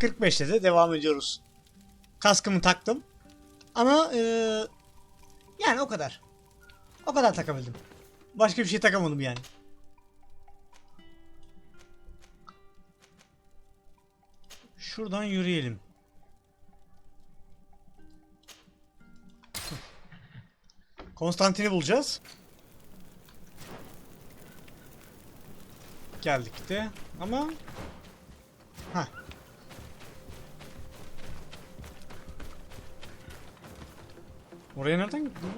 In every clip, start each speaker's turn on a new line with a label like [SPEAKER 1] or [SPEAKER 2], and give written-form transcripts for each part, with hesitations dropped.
[SPEAKER 1] 45'te de devam ediyoruz. Kaskımı taktım. Ama yani o kadar. O kadar takabildim. Başka bir şey takamadım yani. Şuradan yürüyelim. Konstantin'i bulacağız. Geldik de ama ha. Oraya nereden gidiyor?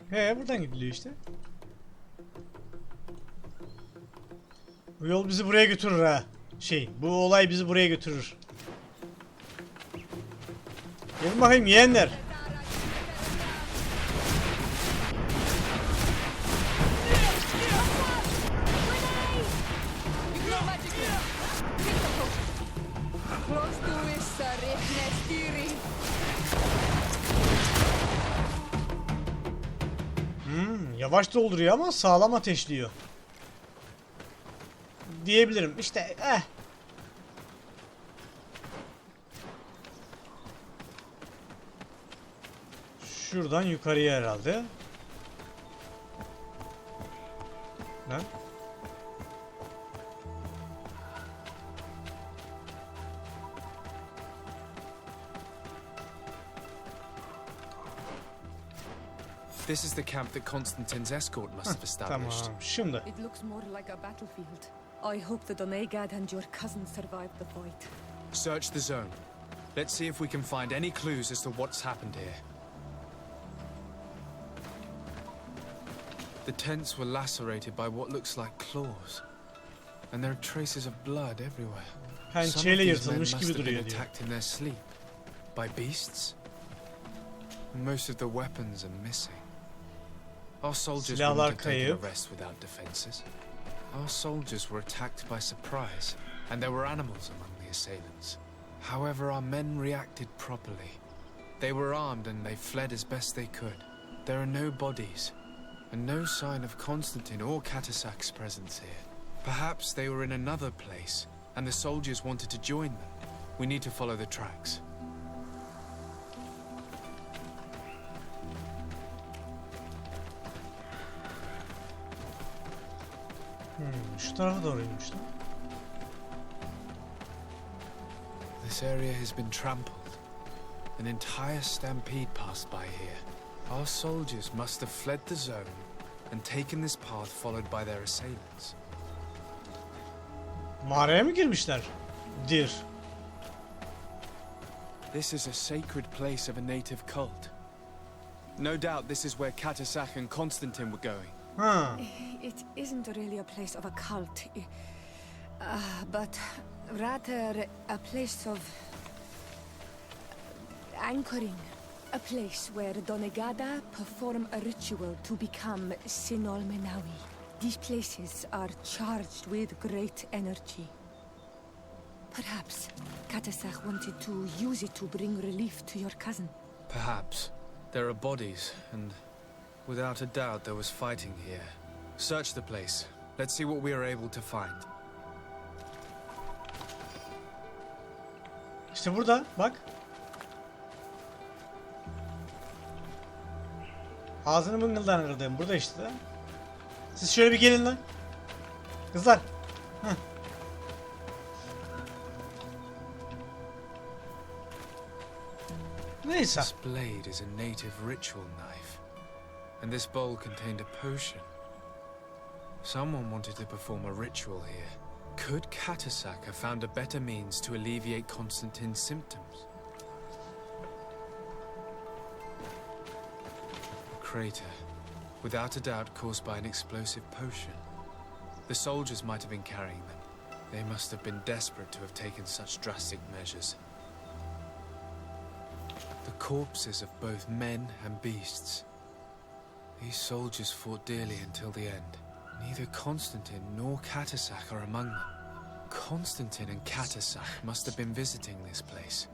[SPEAKER 1] He, buradan gidiliyor işte. Bu yol bizi buraya götürür ha. Bu olay bizi buraya götürür. Gelin bakayım yeğenler. Yavaş dolduruyor ama sağlam ateşliyor. Diyebilirim. İşte Şuradan yukarıya herhalde. Lan.
[SPEAKER 2] This is the camp that Konstantin's escort must have established.
[SPEAKER 1] Tamam, şimdi.
[SPEAKER 3] It looks more like a battlefield. I hope the Donegad and your cousin survived the fight.
[SPEAKER 2] Search the zone. Let's see if we can find any clues as to what's happened here. The tents were lacerated by what looks like claws. And there are traces of blood everywhere.
[SPEAKER 1] Pençeyle yırtılmış gibi duruyor diyor.
[SPEAKER 2] Attacked in their sleep by beasts. Most of the weapons are missing. Our soldiers wouldn't have taken a rest without defenses. Our soldiers were attacked by surprise, and there were animals among the assailants. However, our men reacted properly. They were armed and they fled as best they could. There are no bodies, and no sign of Konstantin or Katasak's presence here. Perhaps they were in another place, and the soldiers wanted to join them. We need to follow the tracks.
[SPEAKER 1] Şu tarafa doğruymuş lan.
[SPEAKER 2] This area has been trampled. An entire stampede passed by here. Our soldiers must have fled the zone and taken this path followed by their assailants.
[SPEAKER 1] Mağaraya mı girmişler?
[SPEAKER 2] This is a sacred place of a native cult. No doubt this is where Katasak and Konstantin were going.
[SPEAKER 3] It isn't really a place of a cult, but rather a place of anchoring. A place where Donegada perform a ritual to become Sinol Menawi. These places are charged with great energy. Perhaps Katasak wanted to use it to bring relief to your cousin.
[SPEAKER 2] Perhaps. There are bodies, and without a doubt there was fighting here. Search the place. Let's see what we are able to find.
[SPEAKER 1] İşte burada bak. Ağzını mıngıldan kırdığım burada işte. Siz şöyle bir gelin lan. Kızlar. Neyse.
[SPEAKER 2] This blade is a native ritual knife. And this bowl contained a potion. Someone wanted to perform a ritual here. Could Katasak have found a better means to alleviate Konstantin's symptoms? A crater, without a doubt caused by an explosive potion. The soldiers might have been carrying them. They must have been desperate to have taken such drastic measures. The corpses of both men and beasts. These soldiers fought dearly until the end. Neither Konstantin nor Katasak are among them. Konstantin and Katasak must have been visiting this place.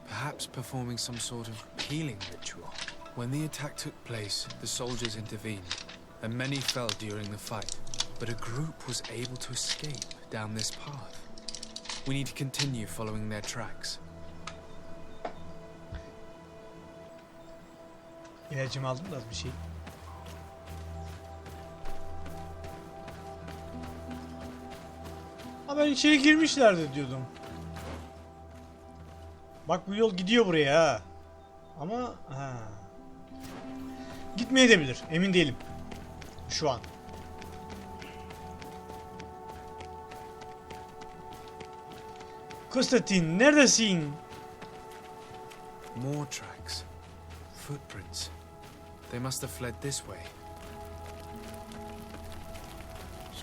[SPEAKER 2] Perhaps performing some sort of healing ritual. When the attack took place, the soldiers intervened, and many fell during the fight. But a group was able to escape down this path. We need to continue following their tracks.
[SPEAKER 1] İlacımı aldım da bir şey. Ha, ben içeri girmişlerdi diyordum. Bak bu yol gidiyor buraya ha. Ama ha. Gitmeye de bilir. Emin değilim. Şu an. Konstantin neredesin?
[SPEAKER 2] More tracks. Footprints. They must have fled this way.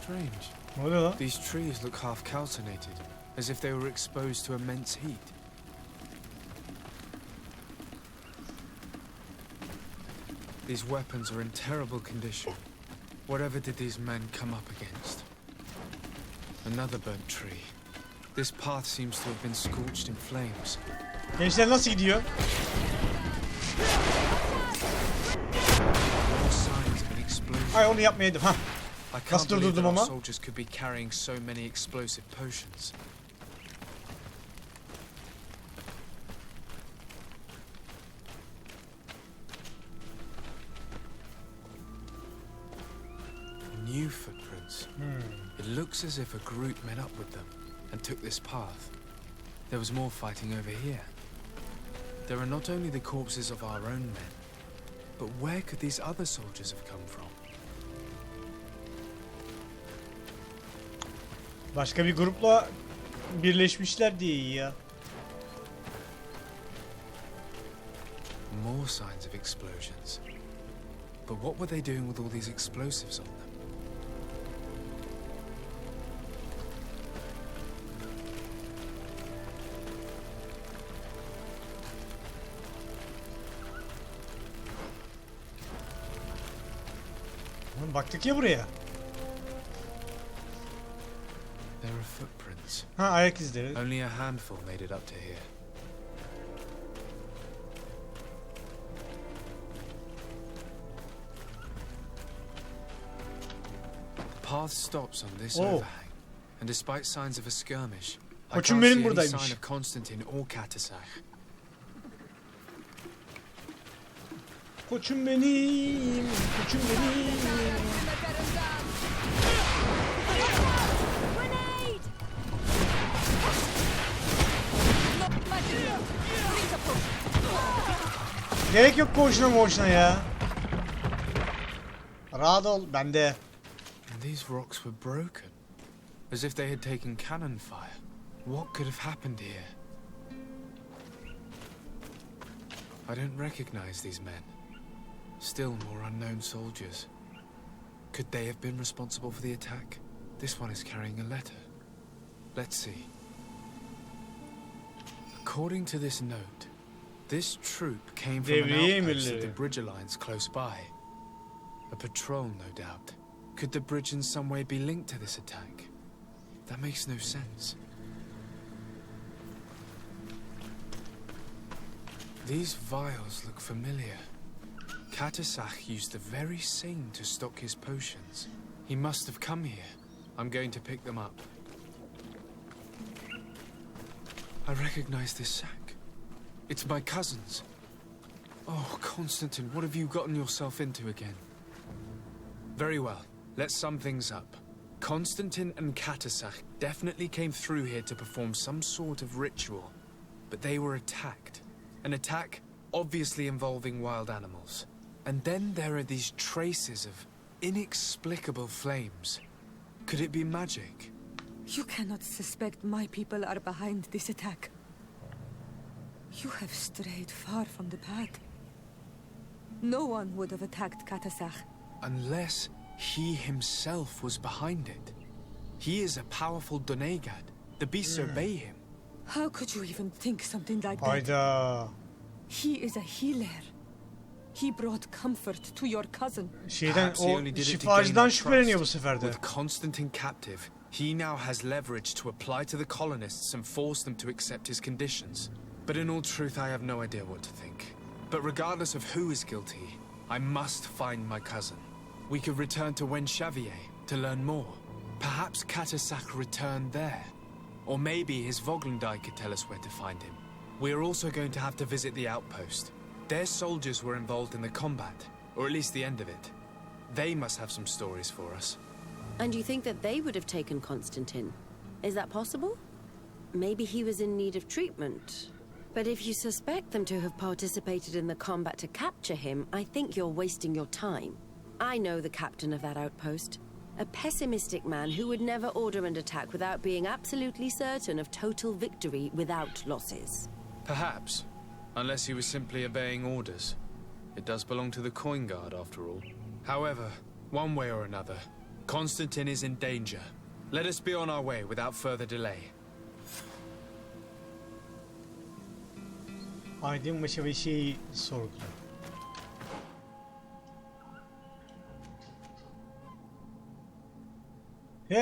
[SPEAKER 2] Strange.
[SPEAKER 1] Ne oluyor lan?
[SPEAKER 2] These trees look half calcinated, as if they were exposed to immense heat. These weapons are in terrible condition. Whatever did these men come up against? Another burnt tree. This path seems to have been scorched in flames.
[SPEAKER 1] Gençler nasıl gidiyor?
[SPEAKER 2] More signs of an explosion.
[SPEAKER 1] Ay onu yapmayaydım ha.
[SPEAKER 2] I can't
[SPEAKER 1] Nasıl
[SPEAKER 2] believe that
[SPEAKER 1] durdurdum
[SPEAKER 2] our
[SPEAKER 1] ama?
[SPEAKER 2] soldiers could be carrying so many explosive potions. New footprints. It looks as if a group met up with them and took this path. There was more fighting over here. There are not only the corpses of our own men, but where could these other soldiers have come from?
[SPEAKER 1] Başka bir grupla birleşmişler diye iyi ya.
[SPEAKER 2] More signs of explosions. But what were they doing with all these explosives on them?
[SPEAKER 1] Oğlum baktık ya buraya.
[SPEAKER 2] There are footprints.
[SPEAKER 1] Ha, ayak izleri.
[SPEAKER 2] Only a handful made it up to here. The path stops on this overhang, and despite signs of a skirmish, I
[SPEAKER 1] Koçum
[SPEAKER 2] can't
[SPEAKER 1] benim
[SPEAKER 2] see any
[SPEAKER 1] buradaymış.
[SPEAKER 2] sign of Konstantin or Katasach.
[SPEAKER 1] Koçum benim, koçum benim. Gerek yok boşuna ya. Rahat ol, bende.
[SPEAKER 2] And these rocks were broken, as if they had taken cannon fire. What could have happened here? I don't recognize these men. Still more unknown soldiers. Could they have been responsible for the attack? This one is carrying a letter. Let's see. According to this note, this troop came from an
[SPEAKER 1] Devriye
[SPEAKER 2] outpost at
[SPEAKER 1] emirleri.
[SPEAKER 2] the bridge alliance close by. A patrol, no doubt. Could the bridge in some way be linked to this attack? That makes no sense. These vials look familiar. Katasach used the very same to stock his potions. He must have come here. I'm going to pick them up. I recognize this sack. It's my cousin's. Oh, Konstantin, what have you gotten yourself into again? Very well. Let's sum things up. Konstantin and Katasach definitely came through here to perform some sort of ritual. But they were attacked. An attack obviously involving wild animals. And then there are these traces of inexplicable flames. Could it be magic?
[SPEAKER 3] You cannot suspect my people are behind this attack. You have strayed far from the path. No one would have attacked Katasach.
[SPEAKER 2] Unless he himself was behind it. He is a powerful Donegad. The beasts obey him.
[SPEAKER 3] How could you even think something like that?
[SPEAKER 1] Hayda.
[SPEAKER 3] He is a healer. He brought comfort to your cousin.
[SPEAKER 1] Şeyden,
[SPEAKER 2] Perhaps he
[SPEAKER 1] o
[SPEAKER 2] only did it to gain
[SPEAKER 1] şifacıdan
[SPEAKER 2] our
[SPEAKER 1] şüpheleniyor bu
[SPEAKER 2] trust.
[SPEAKER 1] sefer de.
[SPEAKER 2] With Konstantin captive, he now has leverage to apply to the colonists and force them to accept his conditions. But in all truth, I have no idea what to think. But regardless of who is guilty, I must find my cousin. We could return to Wen Xavier to learn more. Perhaps Katasach returned there. Or maybe his Voglundai could tell us where to find him. We're also going to have to visit the outpost. Their soldiers were involved in the combat, or at least the end of it. They must have some stories for us.
[SPEAKER 4] And you think that they would have taken Konstantin? Is that possible? Maybe he was in need of treatment. But if you suspect them to have participated in the combat to capture him, I think you're wasting your time. I know the captain of that outpost. A pessimistic man who would never order an attack without being absolutely certain of total victory without losses.
[SPEAKER 2] Perhaps. Unless he was simply obeying orders. It does belong to the Coin Guard, after all. However, one way or another, Konstantin is in danger. Let us be on our way without further delay.
[SPEAKER 1] Aydın başı bir şey sorguluyor.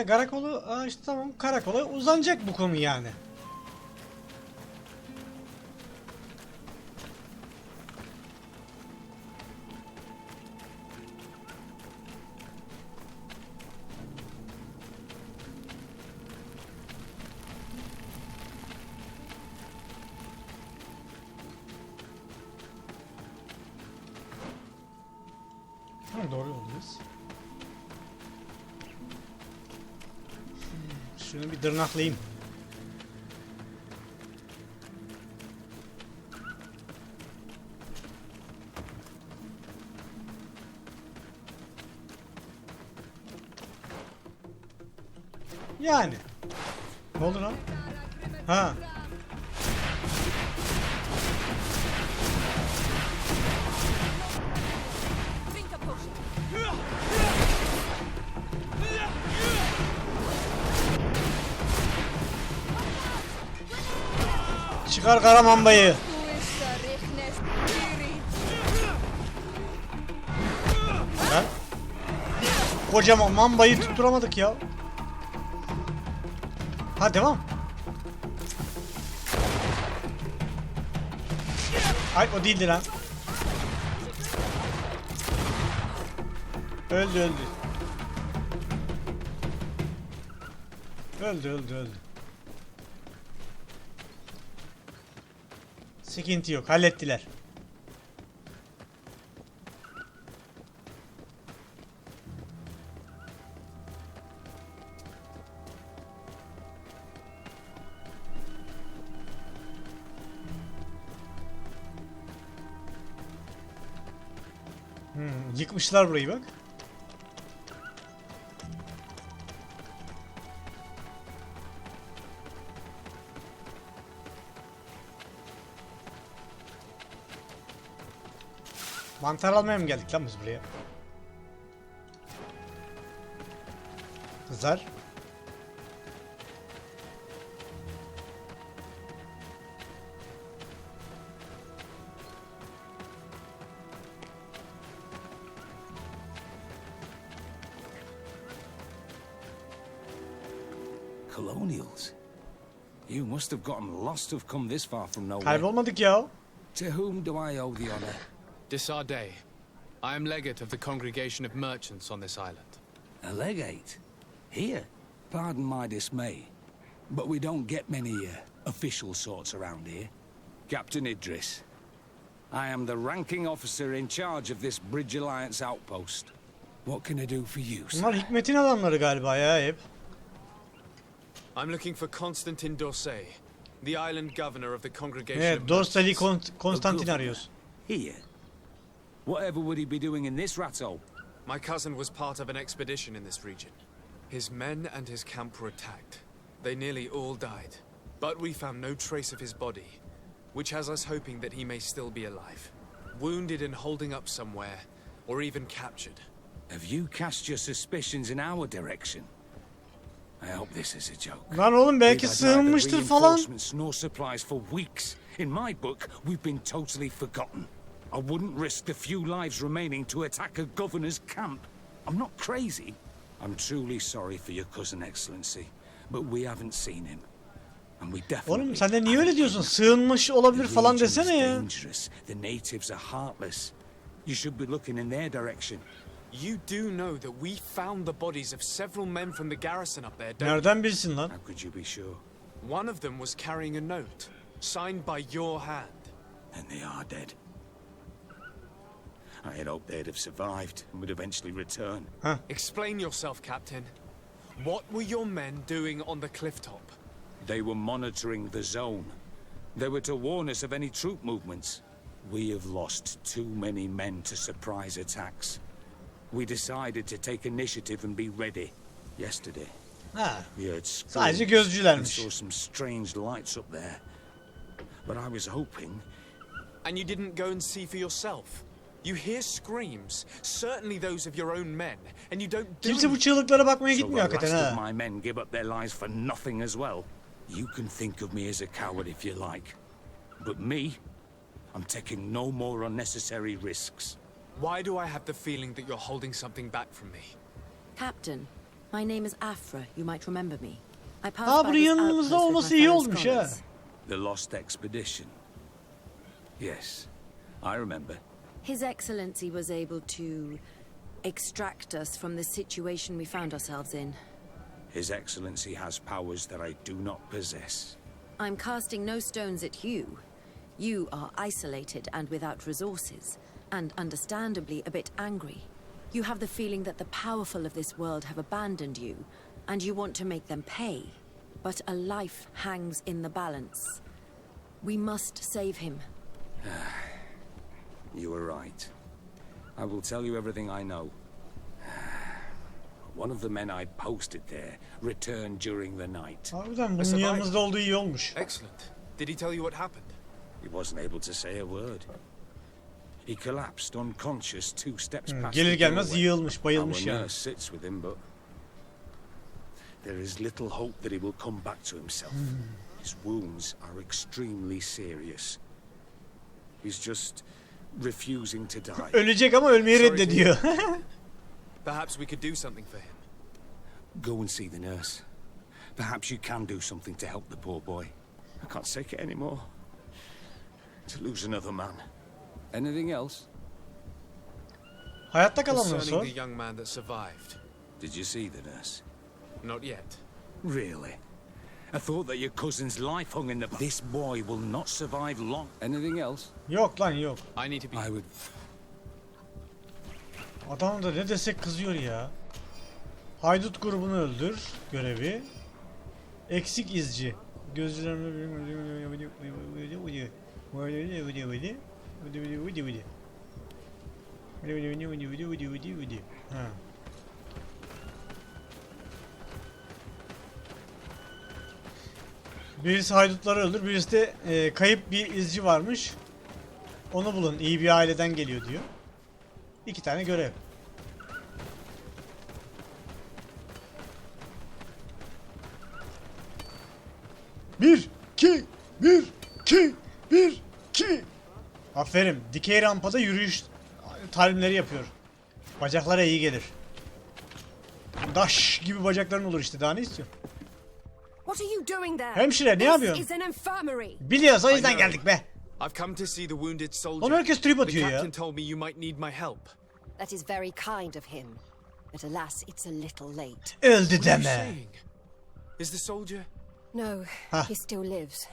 [SPEAKER 1] Karakolu, işte tamam, karakola uzanacak bu konu yani. Doğru yoldayız. Şunu bir dırnaklayayım. Yani. Ne oldu lan? Ha. Çıkar kara mambayı. Lan. Kocaman mambayı tutturamadık ya. Ha devam. Ay o değildi lan. Öldü öldü. Öldü. Sıkıntı yok, hallettiler. Yıkmışlar burayı bak. Mantar almaya mı geldik lan biz buraya? Kızlar.
[SPEAKER 5] Colonials. You must have gotten lost to have come this far from nowhere.
[SPEAKER 1] Kaybolmadık ya.
[SPEAKER 5] To whom do I owe the honor?
[SPEAKER 2] Desardet. I am legate of the congregation of merchants on this island.
[SPEAKER 5] A legate? Here? Pardon my dismay, but we don't get many official sorts around here. Captain Idris. I am the ranking officer in charge of this Bridge Alliance outpost. What can I do for you, sir?
[SPEAKER 1] Bunlar Hikmet'in adamları galiba ya hep.
[SPEAKER 2] I'm looking for Konstantin Dorsey, the island governor of the congregation
[SPEAKER 1] Evet,
[SPEAKER 2] of
[SPEAKER 1] Dorsey'li
[SPEAKER 2] merchants.
[SPEAKER 1] Konstantin arıyoruz.
[SPEAKER 5] Here? Whatever would he be doing in this rattle?
[SPEAKER 2] My cousin was part of an expedition in this region. His men and his camp were attacked. They nearly all died. But we found no trace of his body, which has us hoping that he may still be alive. Wounded and holding up somewhere, or even captured.
[SPEAKER 5] Have you cast your suspicions in our direction? I hope this is a joke.
[SPEAKER 1] Lan oğlum belki
[SPEAKER 5] We've had neither
[SPEAKER 1] sığınmıştır falan.
[SPEAKER 5] reinforcements nor supplies for weeks. In my book, we've been totally forgotten. I wouldn't risk the few lives remaining to attack a governor's camp. I'm not crazy. I'm truly sorry for your cousin, Excellency, but we haven't seen him. And we definitely...
[SPEAKER 1] Oğlum sen de niye öyle diyorsun? Sığınmış olabilir falan desene ya.
[SPEAKER 5] Dangerous. The natives are heartless. You should be looking in their direction.
[SPEAKER 2] You do know that we found the bodies of several men from the garrison up there, don't you?
[SPEAKER 1] Nereden bilsin lan?
[SPEAKER 5] How could you be sure?
[SPEAKER 6] One of them was carrying a note, signed by your hand.
[SPEAKER 5] And they are dead. I had hoped they'd have survived and would eventually return.
[SPEAKER 6] Explain yourself, Captain. What were your men doing on the cliff top?
[SPEAKER 5] They were monitoring the zone. They were to warn us of any troop movements. We have lost too many men to surprise attacks. We decided to take initiative and be ready. Yesterday,
[SPEAKER 1] Ha.
[SPEAKER 5] we heard
[SPEAKER 1] Sadece
[SPEAKER 5] screams and
[SPEAKER 1] gözcülermiş.
[SPEAKER 5] saw some strange lights up there. But I was hoping...
[SPEAKER 6] And you didn't go and see for yourself? You hear screams, certainly those of your own men, and you don't do
[SPEAKER 1] Kimse bu
[SPEAKER 6] anything.
[SPEAKER 1] çığlıklara bakmaya
[SPEAKER 5] So
[SPEAKER 1] gitmiyor
[SPEAKER 5] the last
[SPEAKER 1] hakikaten
[SPEAKER 5] of
[SPEAKER 1] ha.
[SPEAKER 5] my men give up their lives for nothing as well. You can think of me as a coward if you like. But me, I'm taking no more unnecessary risks.
[SPEAKER 6] Why do I have the feeling that you're holding something back from me?
[SPEAKER 4] Captain, my name is Afra. You might remember me. I passed
[SPEAKER 1] Ha,
[SPEAKER 4] by
[SPEAKER 1] bunun
[SPEAKER 4] this
[SPEAKER 1] yanımızda
[SPEAKER 4] outpost with
[SPEAKER 1] olması
[SPEAKER 4] my
[SPEAKER 1] iyi
[SPEAKER 4] fellow
[SPEAKER 1] olmuş ha.
[SPEAKER 4] scholars.
[SPEAKER 5] The Lost Expedition. Yes, I remember.
[SPEAKER 4] His Excellency was able to extract us from the situation we found ourselves in.
[SPEAKER 5] His Excellency has powers that I do not possess.
[SPEAKER 4] I'm casting no stones at you. You are isolated and without resources, and understandably a bit angry. You have the feeling that the powerful of this world have abandoned you, and you want to make them pay. But a life hangs in the balance. We must save him.
[SPEAKER 5] You were right. I will tell you everything I know. One of the men I posted there returned during the night.
[SPEAKER 1] Harbiden bunun
[SPEAKER 6] Survived.
[SPEAKER 1] yanımızda olduğu iyi olmuş.
[SPEAKER 6] Excellent. Did he tell you what happened?
[SPEAKER 5] He wasn't able to say a word. He collapsed unconscious 2 steps past
[SPEAKER 1] Gelir
[SPEAKER 5] the
[SPEAKER 1] gelmez
[SPEAKER 5] doorway.
[SPEAKER 1] yığılmış, bayılmış
[SPEAKER 5] Our
[SPEAKER 1] yani.
[SPEAKER 5] nurse sits with him, but there is little hope that he will come back to himself. His wounds are extremely serious. He's just refusing to die.
[SPEAKER 1] Ölecek ama ölmeyi
[SPEAKER 6] Sorry to
[SPEAKER 1] reddediyor.
[SPEAKER 6] Perhaps we could do something for him.
[SPEAKER 5] Go and see the nurse. Perhaps you can do something to help the poor boy. I can't take it anymore. To lose another man. Anything else?
[SPEAKER 1] Hayatta kalanları
[SPEAKER 6] Concerning
[SPEAKER 1] sor.
[SPEAKER 6] the young man that survived.
[SPEAKER 5] Did you see the nurse?
[SPEAKER 6] Not yet.
[SPEAKER 5] Really? I thought that your cousin's life hung in the... This boy will not survive long. Anything else?
[SPEAKER 1] Yok lan yok.
[SPEAKER 6] I need to be...
[SPEAKER 5] I would...
[SPEAKER 1] Adam da ne desek kızıyor ya. Haydut grubunu öldür görevi. Eksik izci. Ha. Birisi haydutları öldür, birisi de kayıp bir izci varmış. Onu bulun, iyi bir aileden geliyor diyor. 2 tane görev. Bir, iki, bir, iki, bir, iki. Aferin. Dikey rampada yürüyüş talimleri yapıyor. Bacaklara iyi gelir. Daş gibi bacakların olur işte. Daha ne istiyor?
[SPEAKER 3] What are you doing there?
[SPEAKER 1] Hemşire, ne
[SPEAKER 3] This
[SPEAKER 1] yapıyorsun?
[SPEAKER 3] is an infirmary.
[SPEAKER 1] Biliyoruz, o yüzden
[SPEAKER 6] I know.
[SPEAKER 1] geldik be.
[SPEAKER 6] I've come to see the wounded soldier.
[SPEAKER 1] Lan herkes trip
[SPEAKER 6] The
[SPEAKER 1] atıyor ya.
[SPEAKER 6] captain told me you might need my help.
[SPEAKER 7] That is very kind of him. But alas, it's a little late.
[SPEAKER 1] Öldü
[SPEAKER 6] What are you
[SPEAKER 1] deme.
[SPEAKER 6] saying? Is the soldier...
[SPEAKER 7] No,
[SPEAKER 1] Huh.
[SPEAKER 7] he still lives.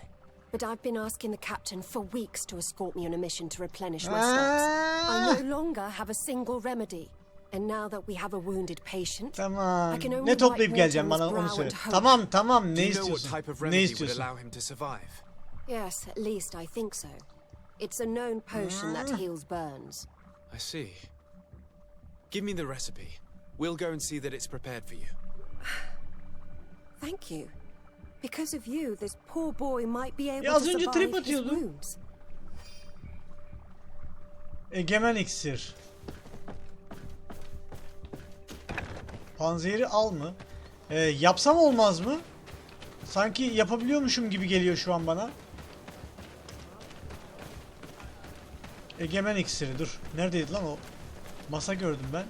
[SPEAKER 7] But I've been asking the captain for weeks to escort me on a mission to replenish my stocks. I no longer have a single remedy. And now that we have a wounded patient,
[SPEAKER 1] Tamam.
[SPEAKER 7] I can only
[SPEAKER 1] Ne toplayıp
[SPEAKER 7] wipe
[SPEAKER 1] geleceğim
[SPEAKER 7] water
[SPEAKER 1] bana
[SPEAKER 7] on
[SPEAKER 1] onu
[SPEAKER 7] his
[SPEAKER 1] söyle.
[SPEAKER 7] brow and hope.
[SPEAKER 1] Tamam tamam
[SPEAKER 6] Do
[SPEAKER 1] ne
[SPEAKER 6] you know what
[SPEAKER 1] istiyorsun?
[SPEAKER 6] type of
[SPEAKER 1] Ne
[SPEAKER 6] remedy would
[SPEAKER 1] istiyorsun?
[SPEAKER 6] allow him to survive?
[SPEAKER 7] yes, at least I think so. It's a known potion that heals burns.
[SPEAKER 6] I see. Give me the recipe. We'll go and see that it's prepared for you.
[SPEAKER 7] Thank you. Because of you, this poor boy might be able
[SPEAKER 1] Ya
[SPEAKER 7] to
[SPEAKER 1] az önce
[SPEAKER 7] survive
[SPEAKER 1] trip
[SPEAKER 7] his
[SPEAKER 1] atıyordu.
[SPEAKER 7] wounds.
[SPEAKER 1] Egemen iksir. Panzehiri al mı? Yapsam olmaz mı? Sanki yapabiliyormuşum gibi geliyor şu an bana. Egemen iksiri dur. Neredeydi lan o? Masa gördüm ben.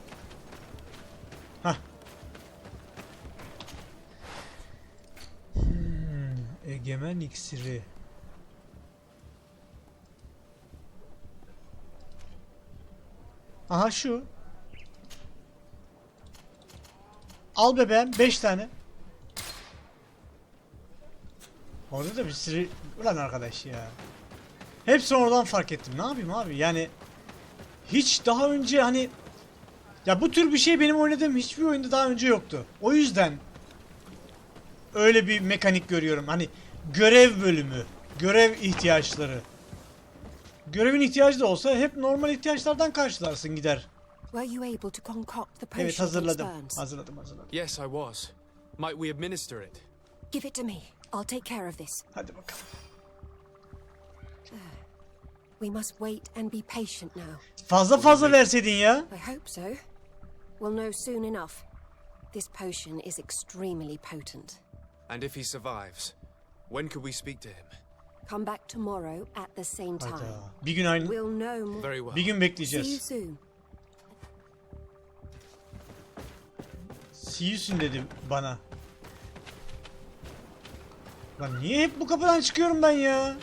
[SPEAKER 1] Hah. Egemen iksiri. Aha şu. Al bebeğim 5 tane. Orada da bir sürü... Ulan arkadaş ya. Hepsini oradan fark ettim. Ne yapayım abi? Yani hiç daha önce hani ya bu tür bir şey benim oynadığım hiçbir oyunda daha önce yoktu. O yüzden öyle bir mekanik görüyorum. Hani görev bölümü, görev ihtiyaçları. Görevin ihtiyacı da olsa hep normal ihtiyaçlardan karşılarsın gider.
[SPEAKER 7] Were you able to concoct the potion
[SPEAKER 1] Evet hazırladım.
[SPEAKER 7] against burns?
[SPEAKER 1] Hazırladım.
[SPEAKER 6] Yes, I was. Might we administer it?
[SPEAKER 7] Give it to me. I'll take care of this.
[SPEAKER 1] Hadi bakalım.
[SPEAKER 7] We must wait and be patient now.
[SPEAKER 1] Fazla verseydin ya.
[SPEAKER 7] I hope so. We'll know soon enough. This potion is extremely potent.
[SPEAKER 6] And if he survives, when could we speak to him?
[SPEAKER 7] Come back tomorrow at the same time.
[SPEAKER 1] Hayda. Bir gün aynı.
[SPEAKER 7] We'll know more.
[SPEAKER 6] Very well.
[SPEAKER 1] Bir gün
[SPEAKER 7] See you
[SPEAKER 1] bekleyeceğiz.
[SPEAKER 7] soon.
[SPEAKER 1] See you soon dedi bana. Lan niye hep bu kapıdan çıkıyorum ben ya?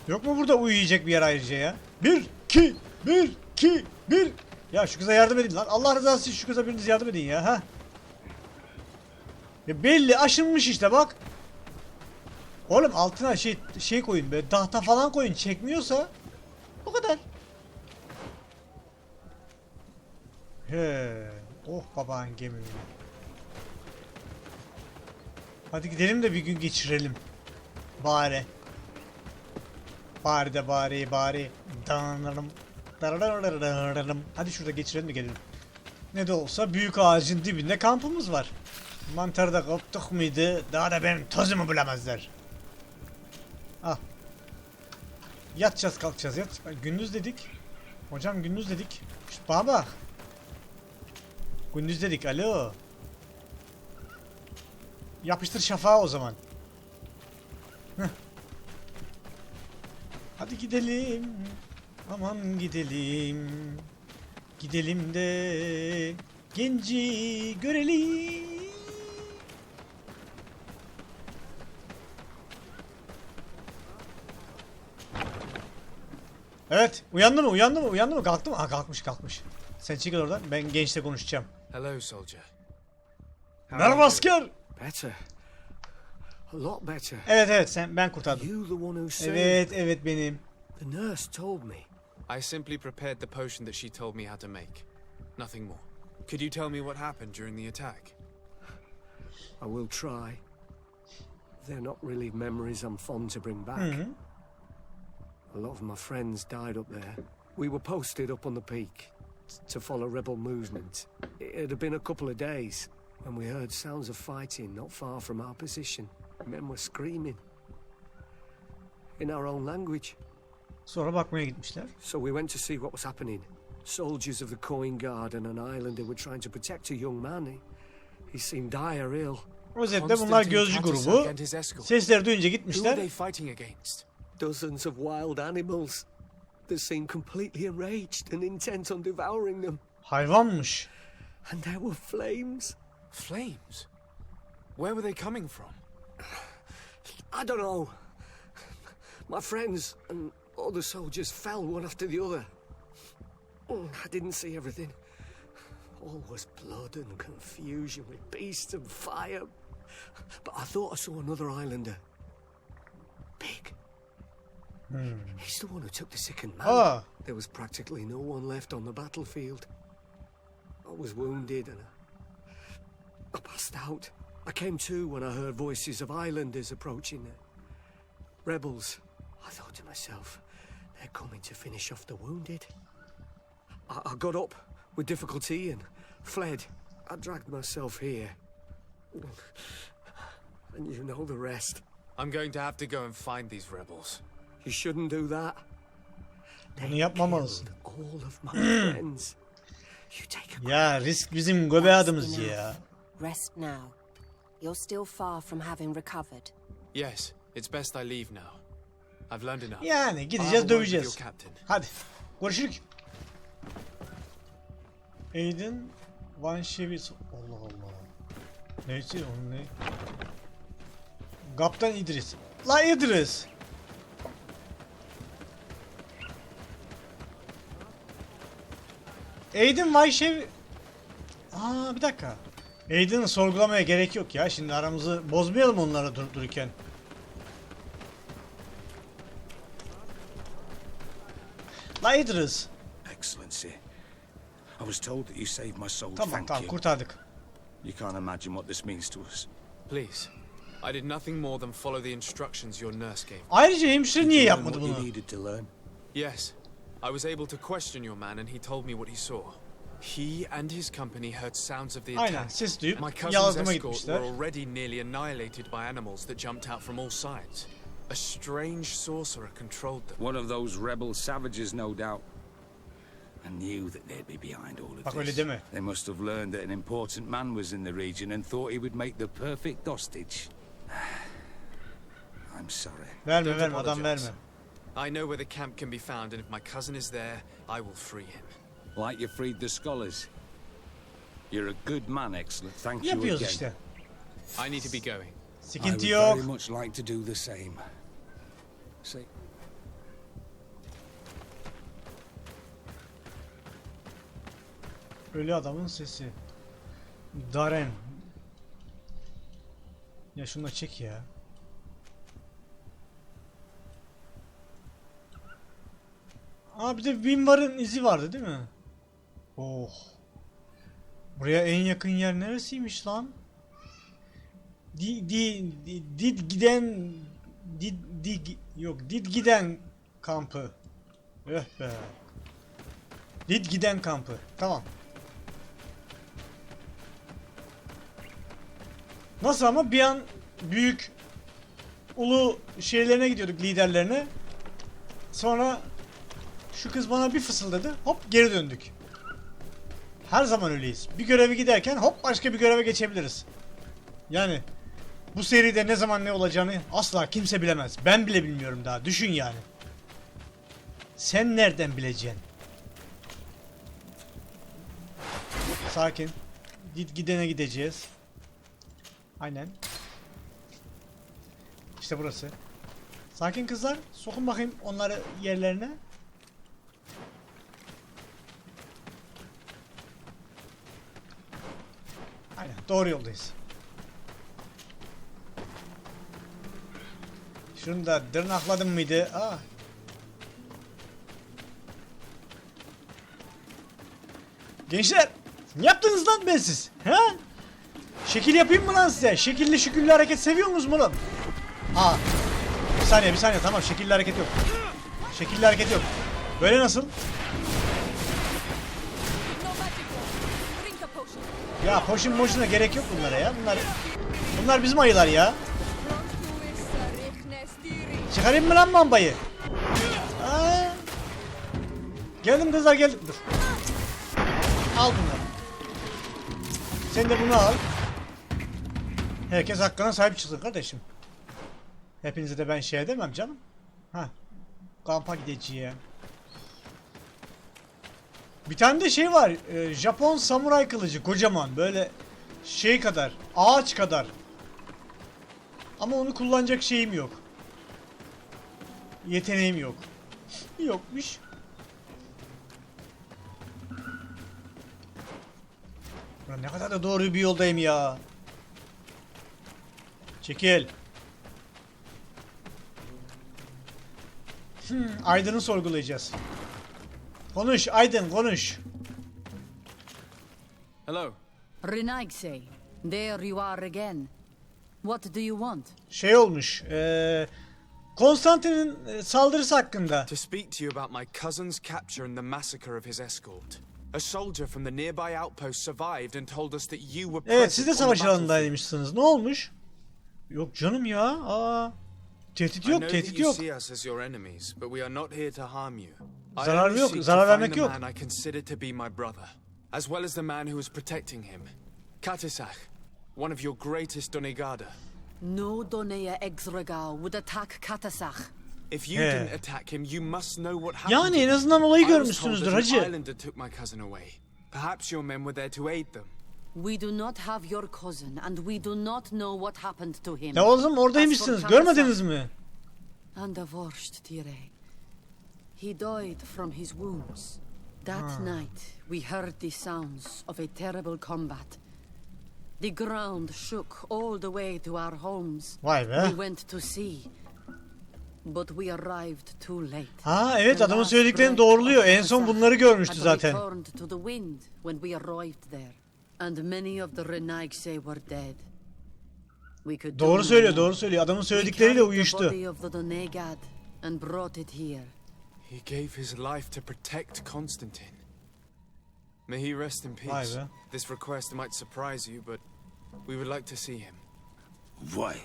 [SPEAKER 1] Yok mu burada uyuyacak bir yer ayrıca ya? 1, 2, 1, 2, 1. Ya şu kıza yardım edin lan. Allah rızası için şu kıza biriniz yardım edin ya. Ha? Ya belli aşınmış işte bak. Oğlum altına şey koyun be. Tahta falan koyun. Çekmiyorsa o kadar. He. Oh baban gemimi. Hadi gidelim de bir gün geçirelim. Bari. Bari. Hadi şurada geçirelim de gelelim. Ne de olsa büyük ağacın dibinde kampımız var. Mantarı da koptuk muydu? Daha da benim tozumu bulamazlar. Ah. Yatacağız kalkacağız yat. Gündüz dedik. Hocam gündüz dedik. Şşt bana bak. Gündüz dedik alo. Yapıştır şafağı o zaman. Heh. Hadi gidelim. Aman gidelim. Gidelim de genci görelim. Evet. Uyandı mı? Kalktı mı? Ha kalkmış. Sen çekil oradan. Ben gençle konuşacağım.
[SPEAKER 6] Hello, soldier.
[SPEAKER 1] Merhaba asker.
[SPEAKER 8] Better. A lot better.
[SPEAKER 1] Evet ben kurtardım.
[SPEAKER 8] You the one who saved.
[SPEAKER 1] Evet benim.
[SPEAKER 8] The nurse told me.
[SPEAKER 6] I simply prepared the potion that she told me how to make. Nothing more. Could you tell me what happened during the attack?
[SPEAKER 8] I will try. They're not really memories I'm fond to bring back. A lot of my friends died up there. We were posted up on the peak to follow rebel movement. It had been a couple of days when we heard sounds of fighting not far from our position. Men were screaming in our own language.
[SPEAKER 1] Sonra bakmaya gitmişler.
[SPEAKER 8] So we went to see what was happening. Soldiers of the Coin Guard and an islander were trying to protect a young man. He seemed dire ill.
[SPEAKER 1] Özetle bunlar gözcü grubu. Sesleri duyunca
[SPEAKER 6] Who are
[SPEAKER 1] gitmişler.
[SPEAKER 6] they fighting against?
[SPEAKER 8] Dozens of wild animals. They seemed completely enraged and intent on devouring them.
[SPEAKER 1] Hayvanmış.
[SPEAKER 8] And there were flames.
[SPEAKER 6] Flames? Where were they coming from?
[SPEAKER 8] I don't know. My friends and other soldiers fell one after the other. I didn't see everything. All was blood and confusion with beasts and fire. But I thought I saw another islander. Big. He's the one who took the sickened man.
[SPEAKER 1] Ah.
[SPEAKER 8] There was practically no one left on the battlefield. I was wounded and I passed out. I came to when I heard voices of islanders approaching. Rebels. I thought to myself, they're coming to finish off the wounded. I got up with difficulty and fled. I dragged myself here. And you know the rest.
[SPEAKER 6] I'm going to have to go and find these rebels.
[SPEAKER 8] You shouldn't do that.
[SPEAKER 1] Bunu yapmamalısın.
[SPEAKER 8] All of my friends. You take a
[SPEAKER 1] Ya risk bizim göbeğe adımız
[SPEAKER 7] Enough.
[SPEAKER 1] ya.
[SPEAKER 7] Rest now. You're still far from having recovered.
[SPEAKER 6] Yes, it's best I leave now. I've learned enough.
[SPEAKER 1] Yani
[SPEAKER 6] I'll have a
[SPEAKER 1] gideceğiz
[SPEAKER 6] word with
[SPEAKER 1] döveceğiz.
[SPEAKER 6] your captain.
[SPEAKER 1] Hadi. Görüşürük. Aiden Van Şevis. Allah Allah. Neyse onun ne? Kaptan İdris. La İdris. Aiden Van Şevis. Aa bir dakika. Aiden'ı sorgulamaya gerek yok ya. Şimdi aramızı bozmayalım onlara dururken. Idris.
[SPEAKER 5] Excellency, I was told that you saved my soul.
[SPEAKER 1] Tamam
[SPEAKER 5] Thank you.
[SPEAKER 1] kurtardık.
[SPEAKER 5] You can't imagine what this means to us.
[SPEAKER 6] Please. I did nothing more than follow the instructions your nurse gave me.
[SPEAKER 1] Ayrıca hemşire niye
[SPEAKER 5] Learn
[SPEAKER 1] yapmadı
[SPEAKER 5] what you
[SPEAKER 1] bunu?
[SPEAKER 5] needed to learn.
[SPEAKER 6] Yes. I was able to question your man and he told me what he saw. He and his company heard sounds of the attack.
[SPEAKER 1] Aynen ses duyup
[SPEAKER 6] My cousin's
[SPEAKER 1] yardıma
[SPEAKER 6] escort
[SPEAKER 1] gitmişler.
[SPEAKER 6] were already nearly annihilated by animals that jumped out from all sides. A strange sorcerer controlled them.
[SPEAKER 5] One of those rebel savages, no doubt. I knew that they'd be behind all of
[SPEAKER 1] Bak öyle
[SPEAKER 5] this.
[SPEAKER 1] deme.
[SPEAKER 5] They must have learned that an important man was in the region and thought he would make the perfect hostage. I'm sorry.
[SPEAKER 1] Verme
[SPEAKER 6] Don't
[SPEAKER 1] verme adam
[SPEAKER 6] apologize.
[SPEAKER 1] verme.
[SPEAKER 6] I know where the camp can be found, and if my cousin is there, I will free him.
[SPEAKER 5] Like you freed the scholars. You're a good man, excellent. Thank you
[SPEAKER 1] Yapıyoruz
[SPEAKER 5] again.
[SPEAKER 1] işte.
[SPEAKER 6] I need to be going.
[SPEAKER 5] I
[SPEAKER 1] Sıkıntı
[SPEAKER 5] would
[SPEAKER 1] yok.
[SPEAKER 5] very much like to do the same. Say,
[SPEAKER 1] Ölü adamın sesi. Darren. Ya şunu da çek ya. Aa bir de Wimwar'ın izi vardı değil mi? Oh. Buraya en yakın yer neresiymiş lan? Did giden kampı. Öh be. Did giden kampı. Tamam. Nasıl ama bir an büyük ulu şeylerine gidiyorduk, liderlerine. Sonra şu kız bana bir fısıldadı. Hop geri döndük. Her zaman öyleyiz. Bir görevi giderken hop başka bir göreve geçebiliriz. Yani bu seride ne zaman ne olacağını asla kimse bilemez. Ben bile bilmiyorum daha. Düşün yani. Sen nereden bileceksin? Sakin. Gidene gideceğiz. Aynen. İşte burası. Sakin kızlar. Sokun bakayım onları yerlerine. Aynen. Doğru yoldayız. Şunu da dırnakladım mıydı? Aa. Gençler. Ne yaptınız lan ben siz? He? Şekil yapayım mı lan size? Şekilli şüküllü hareket seviyor musunuz mu lan? Aa. Bir saniye tamam şekilli hareket yok. Şekilli hareket yok. Böyle nasıl? Ya potion motion'a gerek yok bunlara ya. Bunlar bizim ayılar ya. Çıkarayım mı lan mambayı? Aa. Geldim kızlar geldim. Dur. Al bunları. Sen de bunu al. Herkes hakkına sahip çıksın kardeşim. Hepinize de ben şey edemem canım. Ha. Kampa gideceğim. Bir tane de şey var. Japon samuray kılıcı kocaman böyle şey kadar, ağaç kadar. Ama onu kullanacak şeyim yok. Yeteneğim yok. Yokmuş. Ulan ne kadar da doğru bir yoldayım ya. Çekil. Aydın'ı sorgulayacağız. Konuş Aydın konuş.
[SPEAKER 6] Hello.
[SPEAKER 9] Renaigse, there you are again. What do you want?
[SPEAKER 1] Şey olmuş. Konstantin'in saldırısı hakkında.
[SPEAKER 6] To speak to you about my cousin's capture and the massacre of his escort. A soldier from the nearby outpost survived and told us that you were
[SPEAKER 1] Evet siz de
[SPEAKER 6] present on
[SPEAKER 1] savaş
[SPEAKER 6] the battlefield.
[SPEAKER 1] alanındaymışsınız. Ne olmuş? Yok canım ya. Aa. Tehdit
[SPEAKER 6] I
[SPEAKER 1] yok,
[SPEAKER 6] know that
[SPEAKER 1] tehdit
[SPEAKER 6] you
[SPEAKER 1] yok.
[SPEAKER 6] see us as your enemies, but we are not here to harm you. I
[SPEAKER 1] Zarar
[SPEAKER 6] only
[SPEAKER 1] yok,
[SPEAKER 6] seek to
[SPEAKER 1] zarar
[SPEAKER 6] find
[SPEAKER 1] vermek
[SPEAKER 6] the
[SPEAKER 1] yok.
[SPEAKER 6] man I consider to be my brother, as well as the man who was protecting him. Katisach, one of your greatest Donegada.
[SPEAKER 9] No Donea Exregao would attack Katasach.
[SPEAKER 6] If you
[SPEAKER 1] He.
[SPEAKER 6] didn't attack him, you must know what happened.
[SPEAKER 1] Yani
[SPEAKER 6] to
[SPEAKER 1] en
[SPEAKER 6] him.
[SPEAKER 1] azından olayı
[SPEAKER 6] I was told
[SPEAKER 1] görmüşsünüzdür
[SPEAKER 6] that an
[SPEAKER 1] hacı.
[SPEAKER 6] islander took my cousin away. Perhaps your men were there to aid them.
[SPEAKER 9] We do not have your cousin, and we do not know what happened to him.
[SPEAKER 1] Ya oğlum oradaymışsınız. Görmediniz mi?
[SPEAKER 9] And the worst, Tire. He died from his wounds. That night, we heard the sounds of a terrible combat. The ground shook all the way to our homes.
[SPEAKER 1] Vay be.
[SPEAKER 9] We went to see. But we arrived too late.
[SPEAKER 1] Ha evet, adamın söylediklerini doğruluyor. En son bunları görmüştü zaten.
[SPEAKER 9] To the wind when we arrived there. And many of the Renaigse were dead. We could
[SPEAKER 1] Doğru söylüyor, doğru söylüyor. Adamın söyledikleriyle uyuştu.
[SPEAKER 9] And brought it here.
[SPEAKER 6] He gave his life to protect Constantine. May he rest in peace.
[SPEAKER 1] Vay be.
[SPEAKER 6] This request might surprise you, but we would like to see him.
[SPEAKER 5] Why?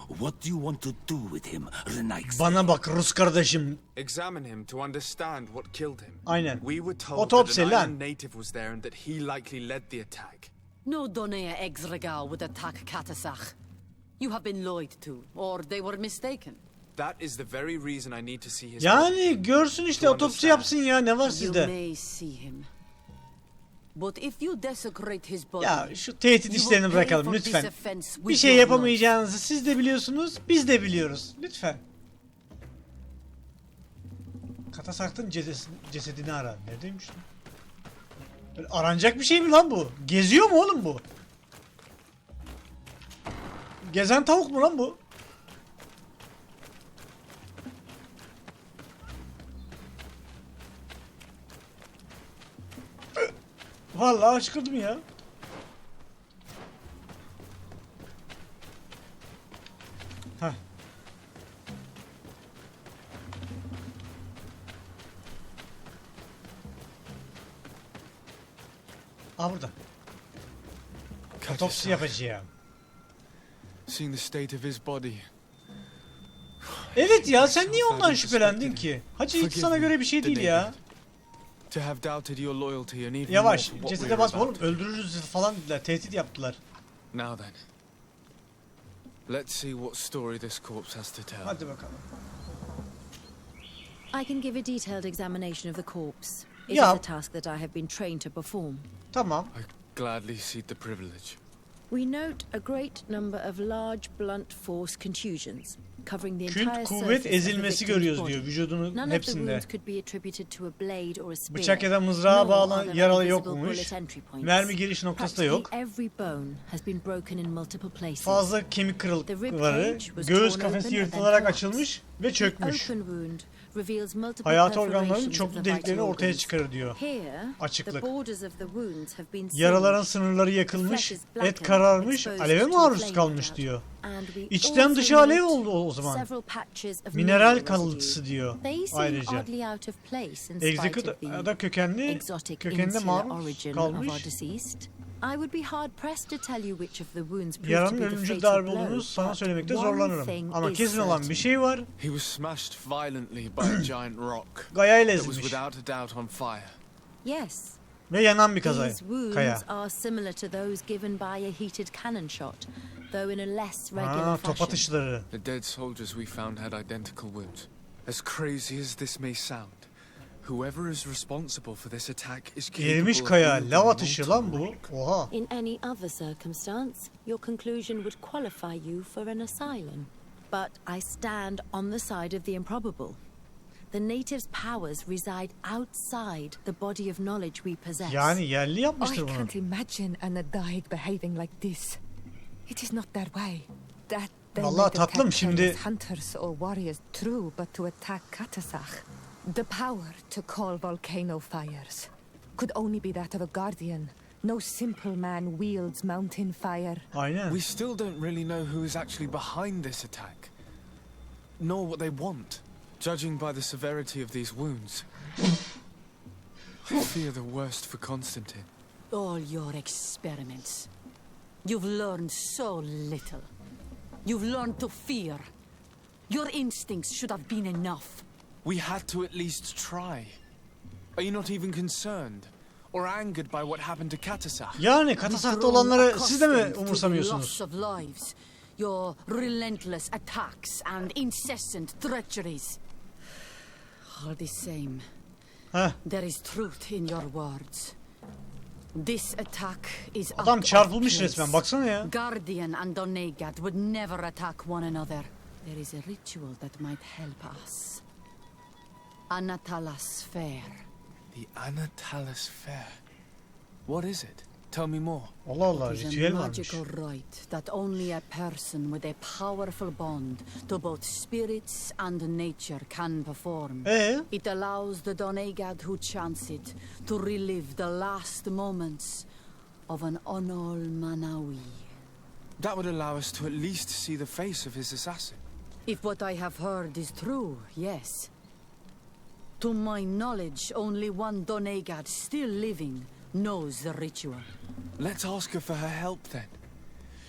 [SPEAKER 5] What do you want to do with him, Renaigse?
[SPEAKER 1] Bana bak Rus kardeşim.
[SPEAKER 6] Examine him to understand what killed him.
[SPEAKER 1] Aynen.
[SPEAKER 6] We were told
[SPEAKER 1] Otopsi
[SPEAKER 6] that an
[SPEAKER 1] lan.
[SPEAKER 6] island native was there and that he likely led the attack.
[SPEAKER 9] No Donea Exregal would attack Katasach. You have been lied to, or they were mistaken.
[SPEAKER 6] That is the very reason I need to see his body.
[SPEAKER 1] Yani görsün işte, otopsi yapsın ya, ne var
[SPEAKER 9] You
[SPEAKER 1] sizde?
[SPEAKER 9] may see him. But if you desecrate his body,
[SPEAKER 1] Ya şu tehdit işlerini bırakalım lütfen. Bir şey yapamayacağınızı siz de biliyorsunuz, biz de biliyoruz. Lütfen. Katasak'ın cesedini ara. Neredeymiş lan? Böyle aranacak bir şey mi lan bu? Geziyor mu oğlum bu? Gezen tavuk mu lan bu? Vallahi açıkladım ya. Heh. Aa burada. Otopsi yapacağım.
[SPEAKER 6] Seeing the state of his body.
[SPEAKER 1] Evet ya, sen niye ondan şüphelendin ki? Hacı hiç sana göre bir şey değil ya.
[SPEAKER 6] To have doubted your loyalty and even
[SPEAKER 1] Yavaş,
[SPEAKER 6] more what
[SPEAKER 1] cesede
[SPEAKER 6] we're
[SPEAKER 1] basma
[SPEAKER 6] about
[SPEAKER 1] oğlum, öldürürüz falan dediler, tehdit yaptılar.
[SPEAKER 6] Now then. Let's see what story this corpse has to tell.
[SPEAKER 1] Hadi bakalım.
[SPEAKER 10] I can give a detailed examination of the corpse. It
[SPEAKER 1] Yeah.
[SPEAKER 10] is a task that I have been trained to perform.
[SPEAKER 1] Tamam.
[SPEAKER 6] I gladly cede the privilege.
[SPEAKER 10] We note a great number of large blunt force contusions covering the entire
[SPEAKER 1] Künt kuvvet
[SPEAKER 10] surface of the
[SPEAKER 1] ezilmesi
[SPEAKER 10] victim's
[SPEAKER 1] görüyoruz
[SPEAKER 10] body.
[SPEAKER 1] diyor vücudunun
[SPEAKER 10] None of the
[SPEAKER 1] hepsinde.
[SPEAKER 10] wounds could be attributed to a blade or a spear.
[SPEAKER 1] Bıçak ya da mızrağa
[SPEAKER 10] nor
[SPEAKER 1] bağlı
[SPEAKER 10] are there
[SPEAKER 1] yaralı
[SPEAKER 10] any visible
[SPEAKER 1] yokmuş.
[SPEAKER 10] bullet entry points.
[SPEAKER 1] Mermi giriş noktası da yok.
[SPEAKER 10] Practically every bone has been broken in multiple places.
[SPEAKER 1] Fazla kemik kırıkları, göğüs kafesi yırtılarak açılmış ve çökmüş.
[SPEAKER 10] Open wound reveals multiple
[SPEAKER 1] Hayati organların
[SPEAKER 10] perforations of
[SPEAKER 1] çoklu
[SPEAKER 10] the
[SPEAKER 1] deliklerini
[SPEAKER 10] vital
[SPEAKER 1] ortaya
[SPEAKER 10] organs.
[SPEAKER 1] çıkarıyor.
[SPEAKER 10] Here,
[SPEAKER 1] Açıklık.
[SPEAKER 10] the borders of the wounds have been
[SPEAKER 1] Yaraların
[SPEAKER 10] singed.
[SPEAKER 1] sınırları yakılmış, et kararmış, aleve maruz kalmış diyor. İçten
[SPEAKER 10] also
[SPEAKER 1] dışa alev
[SPEAKER 10] note
[SPEAKER 1] oldu o zaman.
[SPEAKER 10] several patches of
[SPEAKER 1] Mineral
[SPEAKER 10] mineral
[SPEAKER 1] kalıntısı
[SPEAKER 10] residue.
[SPEAKER 1] diyor
[SPEAKER 10] They seem
[SPEAKER 1] ayrıca.
[SPEAKER 10] oddly out of place in spite
[SPEAKER 1] Execute
[SPEAKER 10] of the
[SPEAKER 1] da kökenli,
[SPEAKER 10] exotic
[SPEAKER 1] kökenine
[SPEAKER 10] insular
[SPEAKER 1] maruz
[SPEAKER 10] origin of
[SPEAKER 1] kalmış.
[SPEAKER 10] our deceased. I would be hard pressed to tell you which of the wounds proved to
[SPEAKER 1] Yaranın
[SPEAKER 10] be the
[SPEAKER 1] ölümcül
[SPEAKER 10] fatal
[SPEAKER 1] darbe
[SPEAKER 10] blow,
[SPEAKER 1] olduğunu sana
[SPEAKER 10] but
[SPEAKER 1] söylemekte
[SPEAKER 10] one
[SPEAKER 1] zorlanırım.
[SPEAKER 10] thing
[SPEAKER 1] Ama
[SPEAKER 10] is
[SPEAKER 1] kesin olan
[SPEAKER 10] certain.
[SPEAKER 1] bir şey var.
[SPEAKER 6] He was smashed violently by a giant rock
[SPEAKER 1] Gayayla
[SPEAKER 6] that was
[SPEAKER 1] ezilmiş.
[SPEAKER 6] without a doubt on fire.
[SPEAKER 10] Yes.
[SPEAKER 1] Ve yanan bir kaya.
[SPEAKER 10] These wounds are similar to those given by a heated cannon shot, though in a less regular
[SPEAKER 1] Top
[SPEAKER 10] fashion.
[SPEAKER 1] atışları.
[SPEAKER 6] The dead soldiers we found had identical wounds. As crazy as this may sound, whoever is responsible for this attack is
[SPEAKER 1] Erimiş
[SPEAKER 6] capable of
[SPEAKER 1] kaya,
[SPEAKER 6] wielding
[SPEAKER 1] lav atışı lan
[SPEAKER 6] multiple
[SPEAKER 1] bu. Oha.
[SPEAKER 10] In any other circumstance, your conclusion would qualify you for an asylum. But I stand on the side of the improbable. The natives' powers reside outside the body of knowledge we possess.
[SPEAKER 1] Yani yerli
[SPEAKER 3] I
[SPEAKER 1] yapmıştır bunu.
[SPEAKER 3] can't imagine an Adaig behaving like this. It is not that way. That they
[SPEAKER 1] Vallahi
[SPEAKER 3] might
[SPEAKER 1] tatlım,
[SPEAKER 3] attack
[SPEAKER 1] şimdi-
[SPEAKER 3] careless hunters or warriors, true, but to attack Katasach, the power to call volcano fires could only be that of a guardian. No simple man wields mountain fire.
[SPEAKER 1] Aynen.
[SPEAKER 6] We still don't really know who is actually behind this attack, nor what they want. Judging by the severity of these wounds, I fear the worst for Constantine.
[SPEAKER 9] All your experiments. You've learned so little. You've learned to fear. Your instincts should have been enough.
[SPEAKER 6] We had to at least try. Are you not even concerned or angered by what happened to Katasach?
[SPEAKER 1] Yani Katasak'ta olanları siz de mi umursamıyorsunuz?
[SPEAKER 9] Loss of lives, your relentless attacks and incessant treacheries. All the same,
[SPEAKER 1] Heh.
[SPEAKER 9] there is truth in your words. This attack is
[SPEAKER 1] Adam
[SPEAKER 9] out of
[SPEAKER 1] çarpılmış
[SPEAKER 9] place.
[SPEAKER 1] resmen, baksana ya.
[SPEAKER 9] Guardian and Donegat would never attack one another. There is a ritual that might help us. Anatalas Fair.
[SPEAKER 6] The Anatalis Fair. What is it? Tell me more.
[SPEAKER 1] Allah Allah,
[SPEAKER 9] It is a
[SPEAKER 1] ritüel varmış.
[SPEAKER 9] magical rite that only a person with a powerful bond to both spirits and nature can perform. It allows the Doneigad who chants it to relive the last moments of an Onol Manawi.
[SPEAKER 6] That would allow us to at least see the face of his assassin.
[SPEAKER 9] If what I have heard is true, yes. To my knowledge, only one Doneigad still living knows the ritual.
[SPEAKER 6] Let's ask her for her help then.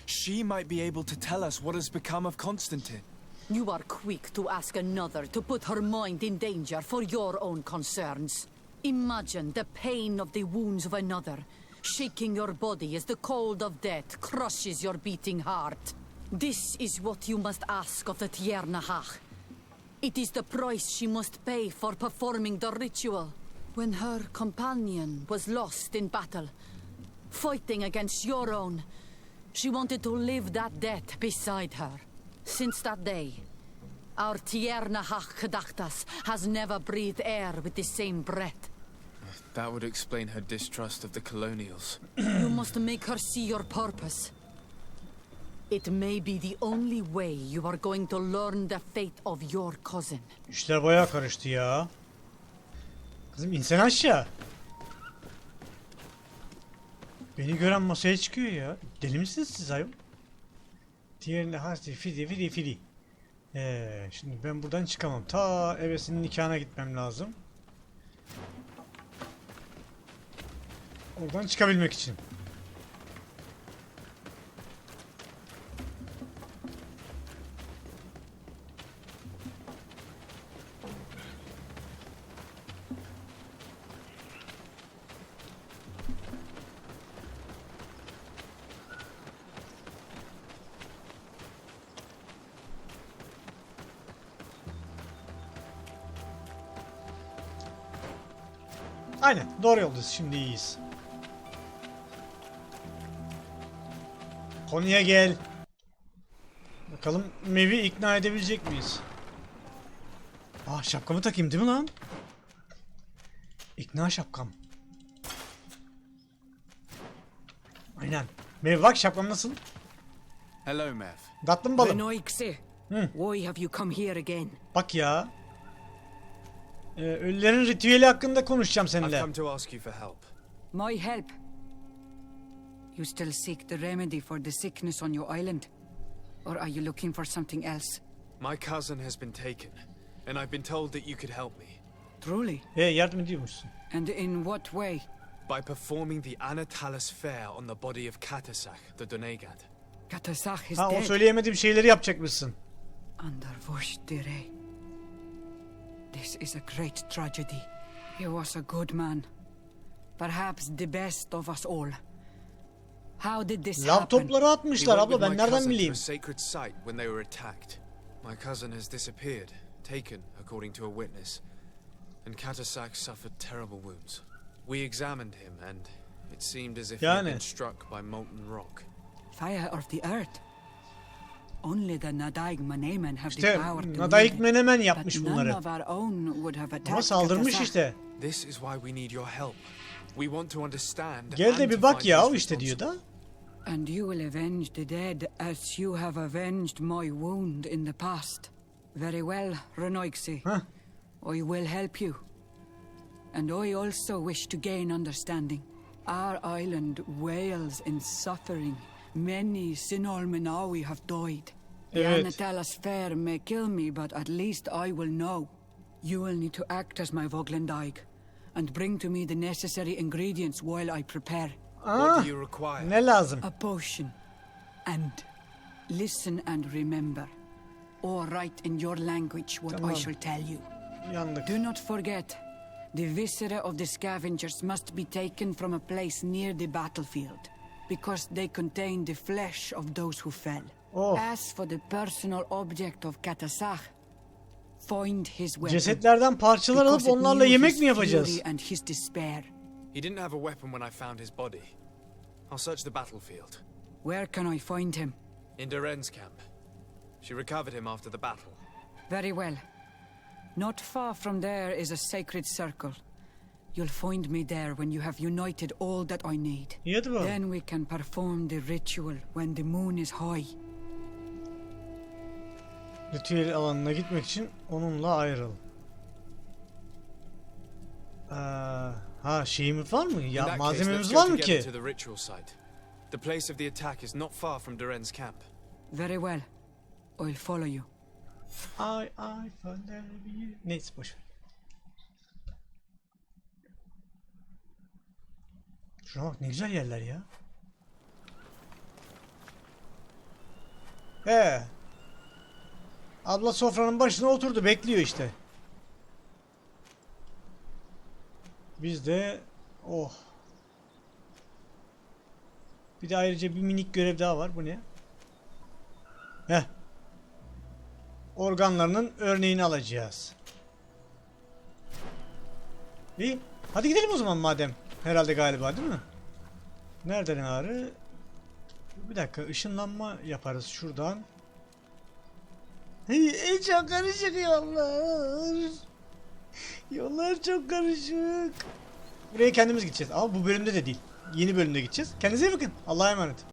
[SPEAKER 6] She might be able to tell us what has become of Constantine.
[SPEAKER 9] You are quick to ask another to put her mind in danger for your own concerns. Imagine the pain of the wounds of another, shaking your body as the cold of death crushes your beating heart. This is what you must ask of the Tiernahach. It is the price she must pay for performing the ritual. When her companion was lost in battle, fighting against your own, she wanted to live that death beside her. Since that day, our Tiernahach Kadachtas has never breathed air with the same breath.
[SPEAKER 6] That would explain her distrust of the colonials.
[SPEAKER 9] You must make her see your purpose. It may be the only way you are going to learn the fate of your cousin.
[SPEAKER 1] İşler bayağı karıştı ya. Kızım insene aşağı. Beni gören masaya çıkıyor ya. Deli misiniz siz ayol? Diğerinde hasti fidi. Şimdi ben buradan çıkamam. Ta ebesinin nikahına gitmem lazım. Oradan çıkabilmek için. Aynen, doğru yoldayız, şimdi iyiyiz. Konuya gel. Bakalım Mev'i ikna edebilecek miyiz? Ah, şapkamı takayım değil mi lan? İkna şapkam. Aynen. Mev bak şapkam nasıl?
[SPEAKER 6] Hello, Mev.
[SPEAKER 1] Tatlım balım.
[SPEAKER 11] Renoixe, why have you come here again?
[SPEAKER 1] Bak ya. Ölülerin ritüeli hakkında konuşacağım seninle.
[SPEAKER 6] I've come to ask you for help.
[SPEAKER 11] My help? You still seek the remedy for the sickness on your island? Or are you looking for something else?
[SPEAKER 6] My cousin has been taken, and I've been told that you could help me.
[SPEAKER 11] Truly?
[SPEAKER 1] Yardım ediyormuşsun.
[SPEAKER 11] And in what way?
[SPEAKER 6] By performing the Anatalis fair on the body of Katasach, the Doneigad.
[SPEAKER 11] Katasach is
[SPEAKER 1] Ha, o
[SPEAKER 11] dead.
[SPEAKER 1] söyleyemediğim şeyleri yapacakmışsın.
[SPEAKER 11] Under Voshtire. This is a great tragedy. He was a good man. Perhaps the best of us all. How did this happen?
[SPEAKER 1] Laptopları atmışlar
[SPEAKER 6] He went
[SPEAKER 1] abla,
[SPEAKER 6] with
[SPEAKER 1] ben
[SPEAKER 6] my
[SPEAKER 1] nereden
[SPEAKER 6] cousin to
[SPEAKER 1] bileyim?
[SPEAKER 6] a sacred site when they were attacked. My cousin has disappeared, taken according to a witness, and Katasach suffered terrible wounds. We examined him, and it seemed as if he had been struck by molten rock.
[SPEAKER 11] Fire of the earth. Only the Nadaig Manemen have the
[SPEAKER 1] İşte
[SPEAKER 11] power to
[SPEAKER 1] Nadaig
[SPEAKER 11] wield it,
[SPEAKER 1] Menemen yapmış
[SPEAKER 11] but
[SPEAKER 1] bunları.
[SPEAKER 11] none of our own would have
[SPEAKER 1] Ama
[SPEAKER 11] attacked
[SPEAKER 1] saldırmış
[SPEAKER 11] Katasach.
[SPEAKER 1] işte.
[SPEAKER 6] This is why we need your help. We want to understand.
[SPEAKER 1] Gel de
[SPEAKER 6] and
[SPEAKER 1] bir
[SPEAKER 6] to
[SPEAKER 1] bak
[SPEAKER 6] find
[SPEAKER 1] ya,
[SPEAKER 6] who's
[SPEAKER 1] o işte diyor da.
[SPEAKER 6] responsible.
[SPEAKER 11] And you will avenge the dead as you have avenged my wound in the past. Very well, Renoixe. I will help you. And I also wish to gain understanding. Our island wails in suffering. Many Sinol Menawi have died. The
[SPEAKER 1] Evet.
[SPEAKER 11] Anatalas fair may kill me, but at least I will know. You will need to act as my Voglendaig and bring to me the necessary ingredients while I prepare.
[SPEAKER 6] What do you require?
[SPEAKER 1] Ne lazım?
[SPEAKER 11] A potion. And listen and remember. Or write in your language what
[SPEAKER 1] Tamam.
[SPEAKER 11] I shall tell you.
[SPEAKER 1] Yandık.
[SPEAKER 11] Do not forget, the viscera of the scavengers must be taken from a place near the battlefield, because they contain the flesh of those who fell. As for the personal object of Katasach, find his weapon.
[SPEAKER 1] Cesetlerden parçalar alıp
[SPEAKER 11] because it
[SPEAKER 1] onlarla
[SPEAKER 11] knew
[SPEAKER 1] yemek
[SPEAKER 11] his
[SPEAKER 1] mi yapacağız?
[SPEAKER 11] fury and his despair.
[SPEAKER 6] He didn't have a weapon when I found his body. I'll search the battlefield.
[SPEAKER 11] Where can I find him?
[SPEAKER 6] In Duren's camp. She recovered him after the battle.
[SPEAKER 11] Very well. Not far from there is a sacred circle. You'll find me there when you have united all that I need.
[SPEAKER 1] İyi hadi bakalım.
[SPEAKER 11] Then we can perform the ritual when the moon is high.
[SPEAKER 1] Ritüel alanına gitmek için onunla ayrıl. Ha şeyimiz var mı?
[SPEAKER 6] In
[SPEAKER 1] Ya
[SPEAKER 6] that case,
[SPEAKER 1] malzememiz
[SPEAKER 6] let's go
[SPEAKER 1] var mı
[SPEAKER 6] together
[SPEAKER 1] ki?
[SPEAKER 6] to the ritual site. The place of the attack is not far from Duren's camp.
[SPEAKER 11] Very well. I'll follow you.
[SPEAKER 1] Ay follow you. Neyse boş ver. Şuna bak ne güzel yerler ya. Abla sofranın başına oturdu, bekliyor işte. Biz de bir de ayrıca bir minik görev daha var. Bu ne? Organlarının örneğini alacağız. İyi. Hadi gidelim o zaman madem. Herhalde galiba değil mi? Nereden ağrı? Bir dakika, ışınlanma yaparız şuradan. Çok karışık yollar. Yollar çok karışık. Buraya kendimiz gideceğiz. Ama bu bölümde de değil. Yeni bölümde gideceğiz. Kendinize iyi bakın. Allah'a emanet.